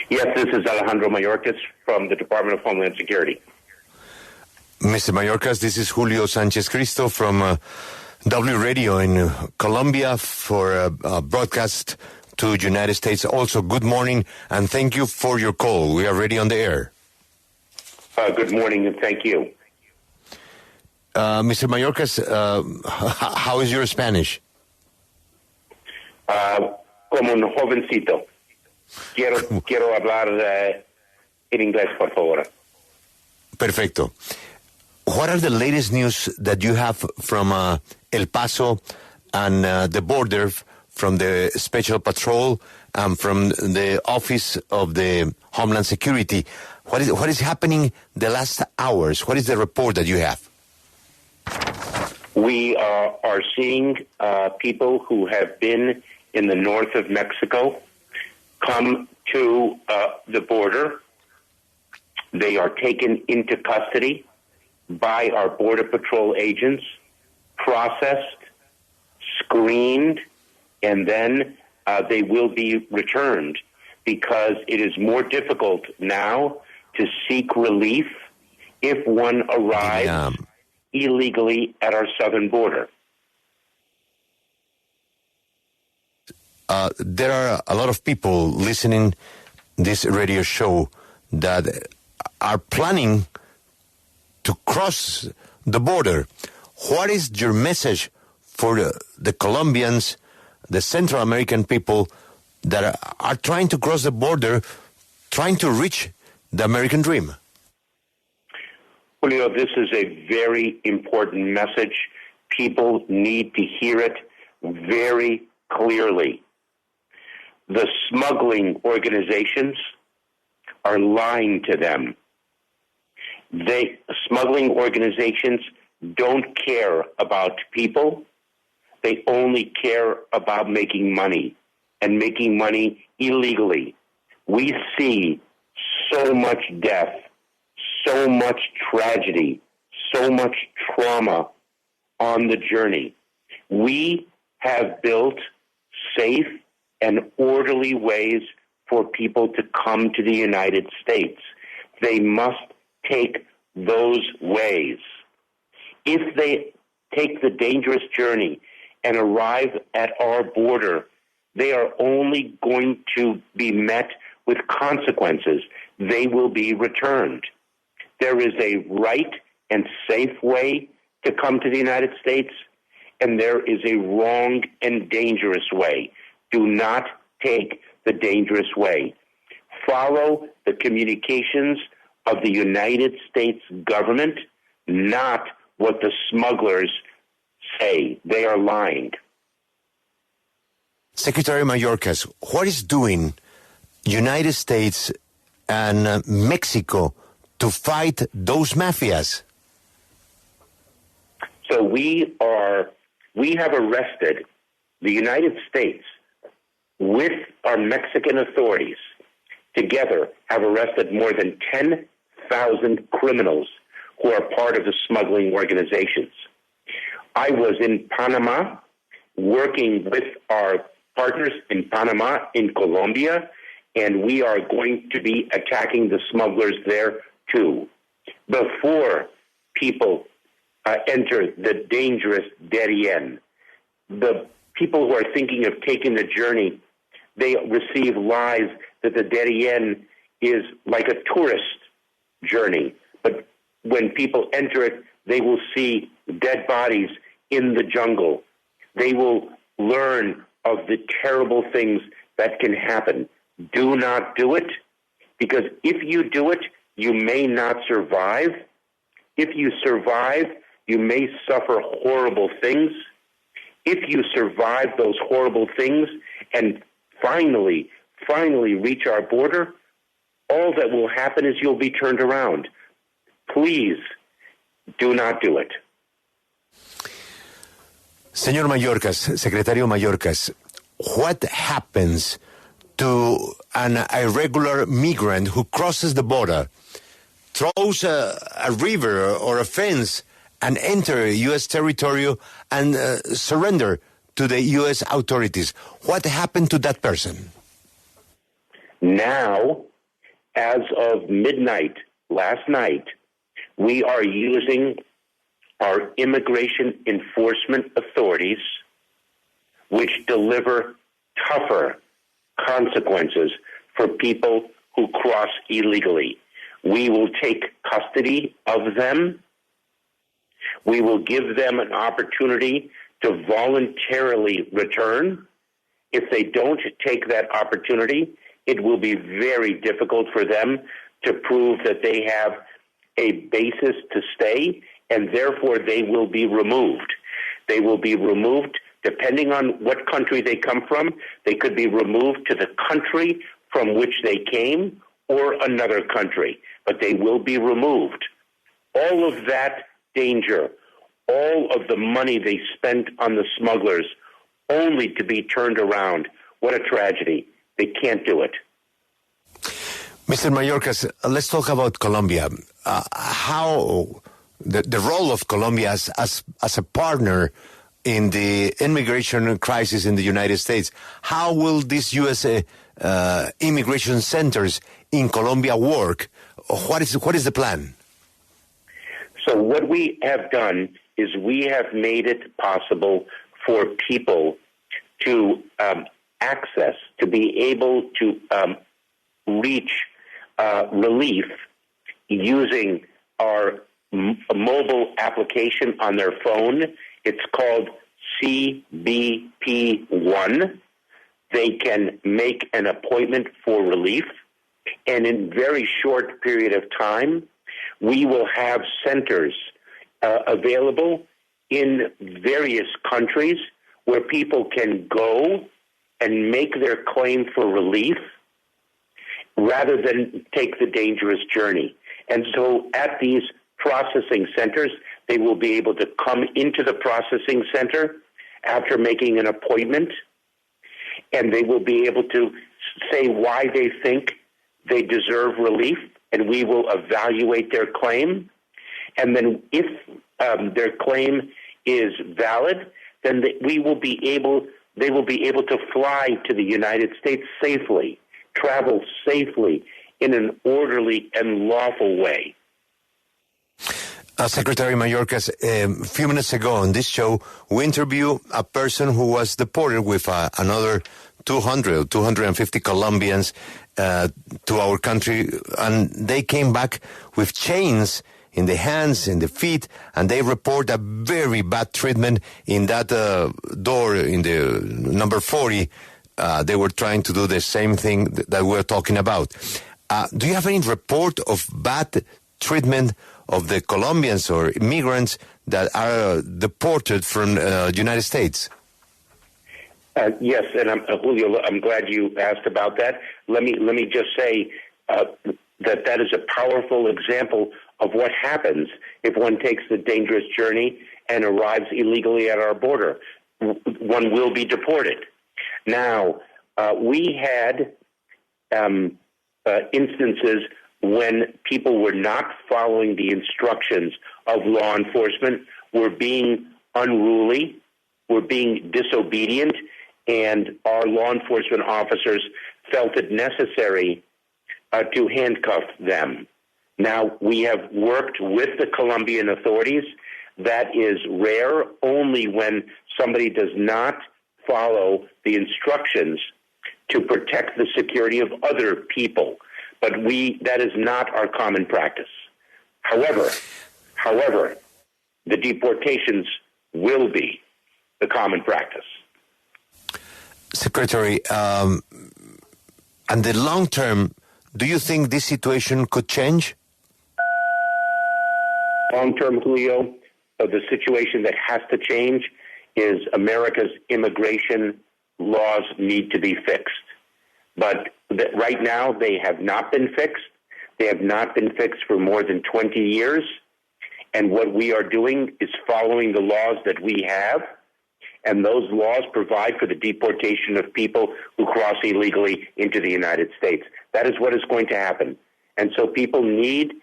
Yes, this is Alejandro Mayorkas from the Department of Homeland Security. Mr. Mayorkas, this is Julio Sanchez Cristo from W Radio in Colombia for a broadcast to United States. Also, good morning, and thank you for your call. We are ready on the air. Good morning, and thank you. Mr. Mayorkas, how is your Spanish? Como un jovencito. Quiero hablar en inglés, por favor. Perfecto. What are the latest news that you have from El Paso and the border, from the Special Patrol and from the Office of the Homeland Security? What is happening the last hours? What is the report that you have? We are seeing people who have been in the north of Mexico come to the border. They are taken into custody by our Border Patrol agents, processed, screened, and then they will be returned because it is more difficult now to seek relief if one arrives illegally at our southern border. There are a lot of people listening this radio show that are planning to cross the border. What is your message for the Colombians, the Central American people that are trying to cross the border, trying to reach the American dream? Julio, this is a very important message. People need to hear it very clearly. The smuggling organizations are lying to them. Smuggling organizations don't care about people. They only care about making money, and making money illegally. We see so much death, so much tragedy, so much trauma on the journey. We have built safe and orderly ways for people to come to the United States. They must take those ways. If they take the dangerous journey and arrive at our border, they are only going to be met with consequences. They will be returned. There is a right and safe way to come to the United States, and there is a wrong and dangerous way. Do not take the dangerous way. Follow the communications of the United States government, not what the smugglers say. They are lying. Secretary Mayorkas, what is doing United States and Mexico to fight those mafias? So we have arrested the United States with our Mexican authorities together have arrested more than 10,000 criminals who are part of the smuggling organizations. I was in Panama working with our partners in Panama, in Colombia, and we are going to be attacking the smugglers there too. Before people enter the dangerous Darien, the people who are thinking of taking the journey, they receive lies that the Darien is like a tourist journey. But when people enter it, they will see dead bodies in the jungle. They will learn of the terrible things that can happen. Do not do it, because if you do it, you may not survive. If you survive, you may suffer horrible things. If you survive those horrible things and finally reach our border, all that will happen is you'll be turned around. Please do not do it. Señor Mayorkas, Secretario Mayorkas, what happens to an irregular migrant who crosses the border, throws a river or a fence and enter U.S. territory and surrender to the U.S. authorities? What happened to that person? Now as of midnight last night, we are using our immigration enforcement authorities, which deliver tougher consequences for people who cross illegally. We will take custody of them. We will give them an opportunity to voluntarily return. If they don't take that opportunity, it will be very difficult for them to prove that they have a basis to stay, and therefore they will be removed. They will be removed depending on what country they come from. They could be removed to the country from which they came or another country, but they will be removed. All of that danger, all of the money they spent on the smugglers, only to be turned around. What a tragedy. They can't do it. Mr. Mayorkas, let's talk about Colombia. How the role of Colombia as a partner in the immigration crisis in the United States. How will these U.S. immigration centers in Colombia work? What is the plan? So what we have done is we have made it possible for people to access, to be able to reach relief using our mobile application on their phone. It's called CBP1. They can make an appointment for relief, and in very short period of time, we will have centers available in various countries where people can go and make their claim for relief rather than take the dangerous journey. And so at these processing centers, they will be able to come into the processing center after making an appointment, and they will be able to say why they think they deserve relief, and we will evaluate their claim. And then if their claim is valid, then they will be able to fly to the United States safely, travel safely in an orderly and lawful way. Secretary Mayorkas, a few minutes ago on this show, we interviewed a person who was deported with another 250 Colombians to our country, and they came back with chains in the hands, in the feet, and they report a very bad treatment in that door in the number 40. They were trying to do the same thing that we're talking about. Do you have any report of bad treatment of the Colombians or immigrants that are deported from the United States? Yes, and Julio, I'm glad you asked about that. Let me just say that is a powerful example of what happens if one takes the dangerous journey and arrives illegally at our border. One will be deported. Now, we had instances when people were not following the instructions of law enforcement, were being unruly, were being disobedient, and our law enforcement officers felt it necessary to handcuff them. Now, we have worked with the Colombian authorities. That is rare only when somebody does not follow the instructions to protect the security of other people. But that is not our common practice. However, the deportations will be the common practice. Secretary, and the long term, do you think this situation could change? Long term, Julio, the situation that has to change is America's immigration laws need to be fixed. But right now, they have not been fixed. They have not been fixed for more than 20 years. And what we are doing is following the laws that we have. And those laws provide for the deportation of people who cross illegally into the United States. That is what is going to happen. And so people need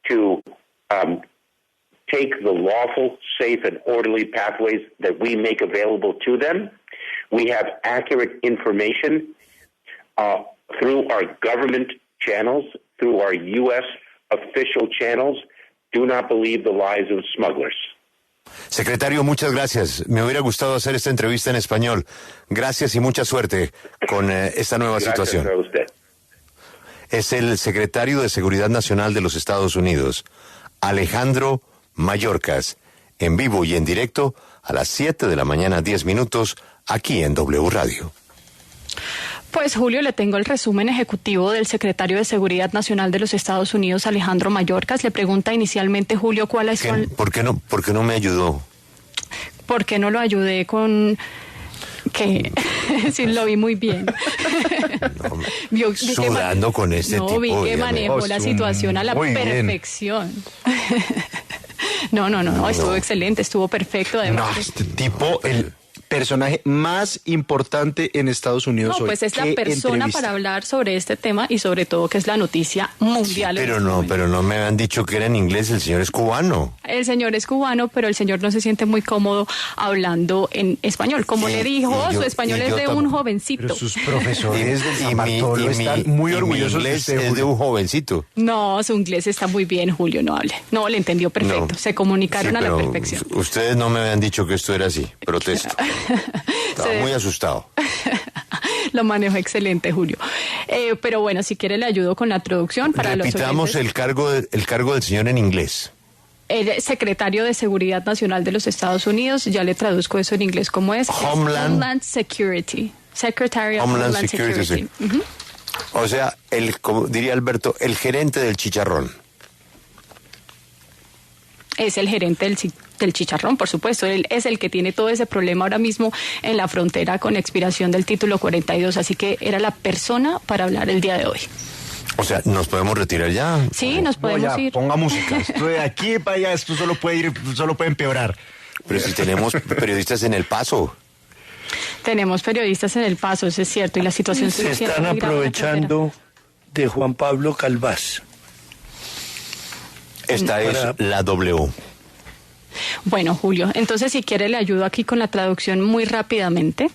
to take the lawful, safe, and orderly pathways that we make available to them. We have accurate information through our government channels, through our U.S. official channels. Do not believe the lies of smugglers. Secretario, muchas gracias. Me hubiera gustado hacer esta entrevista en español. Gracias y mucha suerte con esta nueva situación. Gracias a usted. Es el secretario de Seguridad Nacional de los Estados Unidos, Alejandro Mayorkas, en vivo y en directo a las 7 de la mañana, 10 minutos, aquí en W Radio. Pues Julio, le tengo el resumen ejecutivo del secretario de Seguridad Nacional de los Estados Unidos, Alejandro Mayorkas. Le pregunta inicialmente, Julio, ¿cuáles son? ¿Por qué no me ayudó? ¿Por qué no lo ayudé con...? Que sí, lo vi muy bien. No, sudando con este tipo. No, vi que manejó la situación a la perfección. No, estuvo excelente, estuvo perfecto. Además. No, este tipo, el personaje más importante en Estados Unidos hoy. No, pues es la persona para hablar sobre este tema y sobre todo que es la noticia mundial. Pero no me han dicho que era en inglés, el señor es cubano. El señor es cubano, pero el señor no se siente muy cómodo hablando en español. Como le dijo, su español es de un jovencito. Pero sus profesores del San Bartolo están muy orgullosos de usted, es de un jovencito. No, su inglés está muy bien, Julio, no hable. No, le entendió perfecto. No, se comunicaron a la perfección. Ustedes no me habían dicho que esto era así. Protesto. Estaba muy asustado. Lo manejó excelente, Julio. Pero bueno, si quiere le ayudo con la traducción para Repitamos los oyentes. el cargo del señor en inglés. El secretario de Seguridad Nacional de los Estados Unidos, ya le traduzco eso en inglés como es. Homeland Security. Secretary of Homeland Security. Sí. O sea, como diría Alberto, el gerente del chicharrón. Es el gerente del chicharrón, por supuesto. Él es el que tiene todo ese problema ahora mismo en la frontera con expiración del Título 42. Así que era la persona para hablar el día de hoy. O sea, ¿nos podemos retirar ya? Sí, nos podemos ir. Ponga música. Esto de aquí para allá, esto solo puede empeorar. Pero si tenemos periodistas en El Paso. Tenemos periodistas en El Paso, eso es cierto. Y la situación se están aprovechando de Juan Pablo Calvás. Esta es la W. Bueno, Julio, entonces si quiere le ayudo aquí con la traducción muy rápidamente.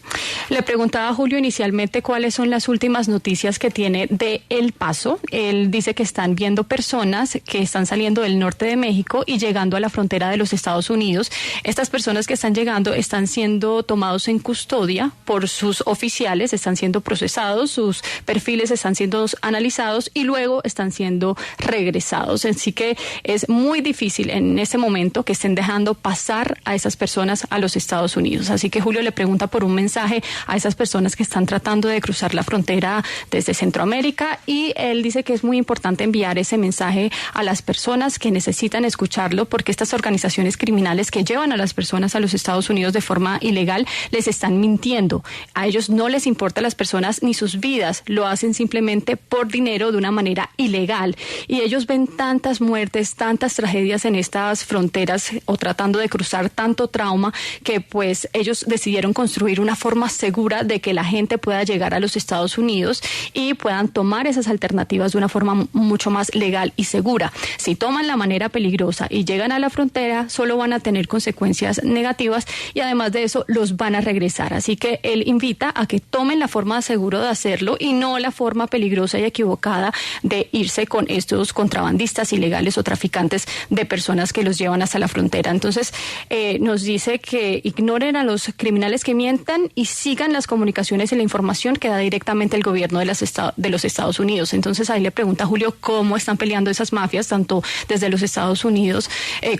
Le preguntaba a Julio inicialmente cuáles son las últimas noticias que tiene de El Paso. Él dice que están viendo personas que están saliendo del norte de México y llegando a la frontera de los Estados Unidos. Estas personas que están llegando están siendo tomados en custodia por sus oficiales, están siendo procesados, sus perfiles están siendo analizados y luego están siendo regresados. Así que es muy difícil en este momento que estén dejando pasar a esas personas a los Estados Unidos. Así que Julio le pregunta por un mensaje a esas personas que están tratando de cruzar la frontera desde Centroamérica y él dice que es muy importante enviar ese mensaje a las personas que necesitan escucharlo porque estas organizaciones criminales que llevan a las personas a los Estados Unidos de forma ilegal les están mintiendo. A ellos no les importa las personas ni sus vidas, lo hacen simplemente por dinero de una manera ilegal y ellos ven tantas muertes, tantas tragedias en estas fronteras o tratando de cruzar tanto trauma que pues ellos decidieron construir una forma segura de que la gente pueda llegar a los Estados Unidos y puedan tomar esas alternativas de una forma mucho más legal y segura. Si toman la manera peligrosa y llegan a la frontera, solo van a tener consecuencias negativas y además de eso los van a regresar. Así que él invita a que tomen la forma segura de hacerlo y no la forma peligrosa y equivocada de irse con estos contrabandistas ilegales o traficantes de personas que los llevan hasta la frontera. Entonces, nos dice que ignoren a los criminales que mientan y sigan las comunicaciones y la información que da directamente el gobierno de los Estados Unidos. Entonces, ahí le pregunta a Julio cómo están peleando esas mafias, tanto desde los Estados Unidos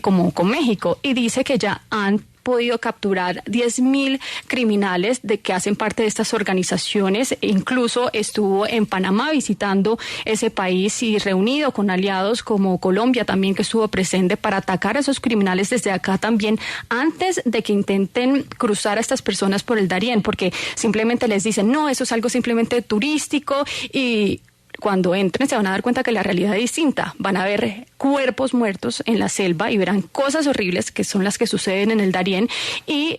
como con México. Y dice que ya han podido capturar 10,000 criminales que hacen parte de estas organizaciones. Incluso estuvo en Panamá visitando ese país y reunido con aliados como Colombia también, que estuvo presente para atacar a esos criminales desde acá también antes de que intenten cruzar a estas personas por el Darién, porque simplemente les dicen, no, eso es algo simplemente turístico y cuando entren se van a dar cuenta que la realidad es distinta. Van a ver cuerpos muertos en la selva y verán cosas horribles que son las que suceden en el Darién y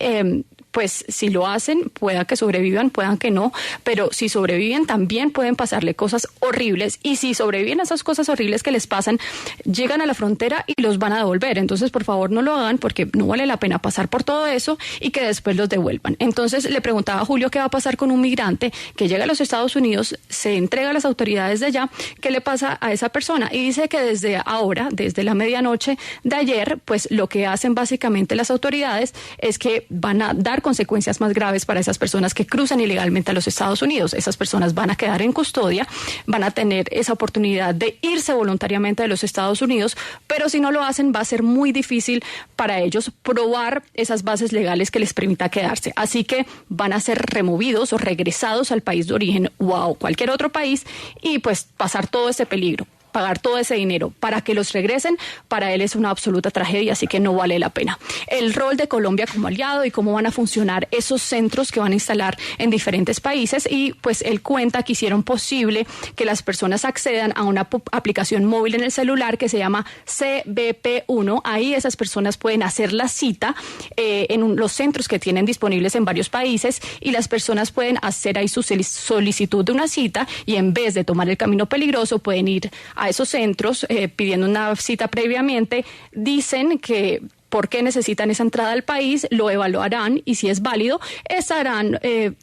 pues si lo hacen, pueda que sobrevivan, puedan que no, pero si sobreviven también pueden pasarle cosas horribles, y si sobreviven a esas cosas horribles que les pasan, llegan a la frontera y los van a devolver. Entonces, por favor, no lo hagan, porque no vale la pena pasar por todo eso y que después los devuelvan. Entonces, le preguntaba a Julio qué va a pasar con un migrante que llega a los Estados Unidos, se entrega a las autoridades de allá, ¿qué le pasa a esa persona? Y dice que desde ahora, desde la medianoche de ayer, pues lo que hacen básicamente las autoridades es que van a dar consecuencias más graves para esas personas que cruzan ilegalmente a los Estados Unidos. Esas personas van a quedar en custodia, van a tener esa oportunidad de irse voluntariamente de los Estados Unidos, pero si no lo hacen va a ser muy difícil para ellos probar esas bases legales que les permita quedarse. Así que van a ser removidos o regresados al país de origen o a cualquier otro país y pues pasar todo ese peligro, pagar todo ese dinero para que los regresen. Para él es una absoluta tragedia, así que no vale la pena. El rol de Colombia como aliado y cómo van a funcionar esos centros que van a instalar en diferentes países, y pues él cuenta que hicieron posible que las personas accedan a una aplicación móvil en el celular que se llama CBP1. Ahí esas personas pueden hacer la cita en los centros que tienen disponibles en varios países, y las personas pueden hacer ahí su solicitud de una cita, y en vez de tomar el camino peligroso pueden ir a esos centros pidiendo una cita previamente. Dicen que por qué necesitan esa entrada al país, lo evaluarán y si es válido, estarán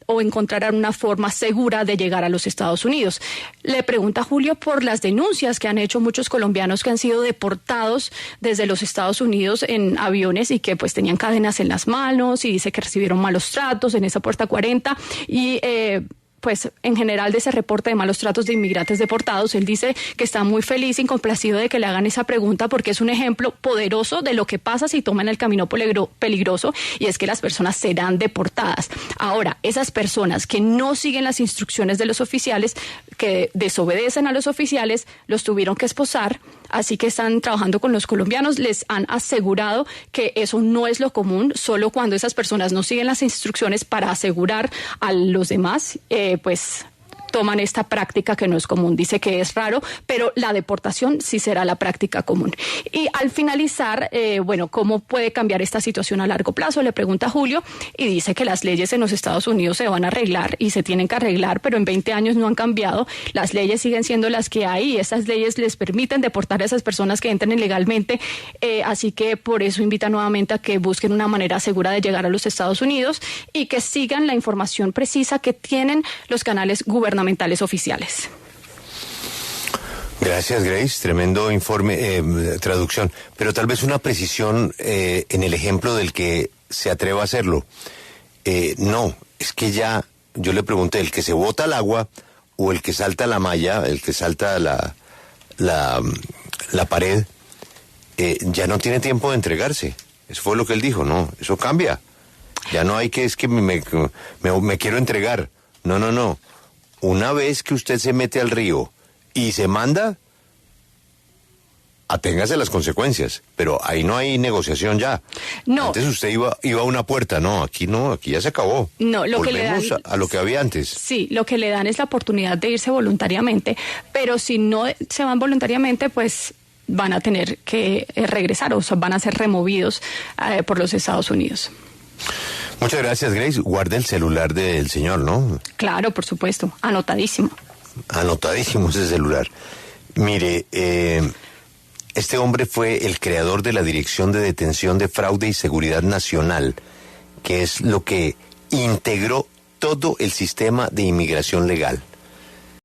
o encontrarán una forma segura de llegar a los Estados Unidos. Le pregunta Julio por las denuncias que han hecho muchos colombianos que han sido deportados desde los Estados Unidos en aviones y que pues tenían cadenas en las manos, y dice que recibieron malos tratos en esa puerta 40 y pues en general de ese reporte de malos tratos de inmigrantes deportados. Él dice que está muy feliz y complacido de que le hagan esa pregunta, porque es un ejemplo poderoso de lo que pasa si toman el camino peligroso, y es que las personas serán deportadas. Ahora, esas personas que no siguen las instrucciones de los oficiales, que desobedecen a los oficiales, los tuvieron que esposar, así que están trabajando con los colombianos. Les han asegurado que eso no es lo común, solo cuando esas personas no siguen las instrucciones para asegurar a los demás, pues toman esta práctica que no es común. Dice que es raro, pero la deportación sí será la práctica común. Y al finalizar, ¿cómo puede cambiar esta situación a largo plazo? Le pregunta Julio, y dice que las leyes en los Estados Unidos se van a arreglar y se tienen que arreglar, pero en 20 años no han cambiado. Las leyes siguen siendo las que hay, y esas leyes les permiten deportar a esas personas que entren ilegalmente. Así que por eso invita nuevamente a que busquen una manera segura de llegar a los Estados Unidos y que sigan la información precisa que tienen los canales gubernamentales oficiales. Gracias, Grace. Tremendo informe, traducción. Pero tal vez una precisión en el ejemplo del que se atreva a hacerlo. No, es que ya, yo le pregunté, ¿el que se bota al agua o el que salta la malla, el que salta la pared, ya no tiene tiempo de entregarse? Eso fue lo que él dijo, ¿no? Eso cambia. Ya no hay que, es que me quiero entregar. No. Una vez que usted se mete al río y se manda, aténgase las consecuencias, pero ahí no hay negociación ya. No. Antes usted iba a una puerta, no, aquí ya se acabó. No, lo volvemos que le dan, a lo que había antes. Sí, lo que le dan es la oportunidad de irse voluntariamente, pero si no se van voluntariamente, pues van a tener que regresar, o sea, van a ser removidos por los Estados Unidos. Muchas gracias, Grace. Guarda el celular del señor, ¿no? Claro, por supuesto. Anotadísimo. Anotadísimo ese celular. Mire, este hombre fue el creador de la Dirección de Detención de Fraude y Seguridad Nacional, que es lo que integró todo el sistema de inmigración legal.